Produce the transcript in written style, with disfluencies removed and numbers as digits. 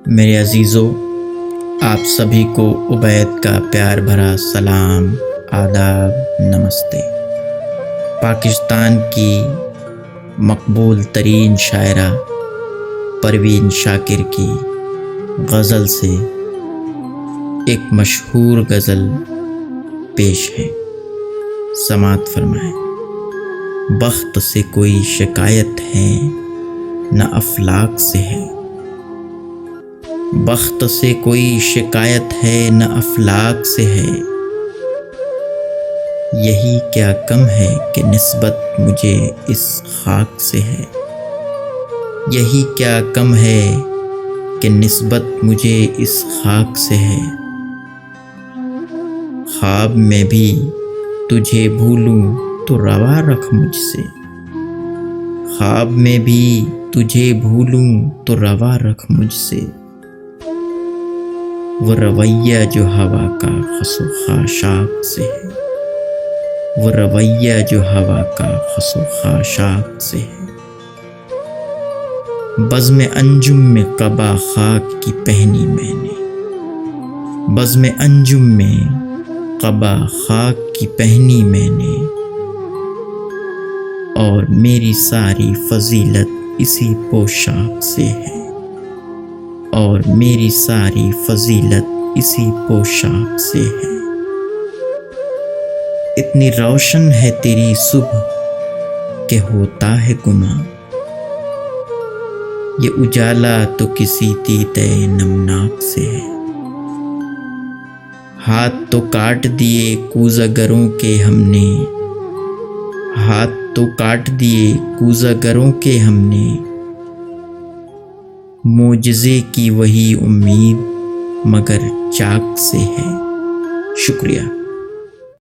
میرے عزیزو، آپ سبھی کو عبید کا پیار بھرا سلام، آداب، نمستے۔ پاکستان کی مقبول ترین شاعرہ پروین شاکر کی غزل سے ایک مشہور غزل پیش ہے، سماعت فرمائیں۔ بخت سے کوئی شکایت ہے نہ افلاک سے ہے، بخت سے کوئی شکایت ہے نہ افلاک سے ہے، یہی کیا کم ہے کہ نسبت مجھے اس خاک سے ہے، یہی کیا کم ہے کہ نسبت مجھے اس خاک سے ہے۔ خواب میں بھی تجھے بھولوں تو روا رکھ مجھ سے، خواب میں بھی تجھے بھولوں تو روا رکھ مجھ سے، وہ رویہ جو ہوا کا خس و خاشاک سے ہے، وہ رویہ جو ہوا کا خس و خاشاک سے ہے۔ بزم انجم میں قبا خاک کی پہنی میں نے، بزم انجم میں قبا خاک کی پہنی میں نے، اور میری ساری فضیلت اسی پوشاک سے ہے، اور میری ساری فضیلت اسی پوشاک سے ہے۔ اتنی روشن ہے تیری صبح کہ ہوتا ہے گناہ، یہ اجالا تو کسی دیدے نمناک سے ہے۔ ہاتھ تو کاٹ دیے کوزہ گروں کے ہم نے، ہاتھ تو کاٹ دیے کوزہ گروں کے ہم نے، معجزے کی وہی امید مگر چاک سے ہے۔ شکریہ۔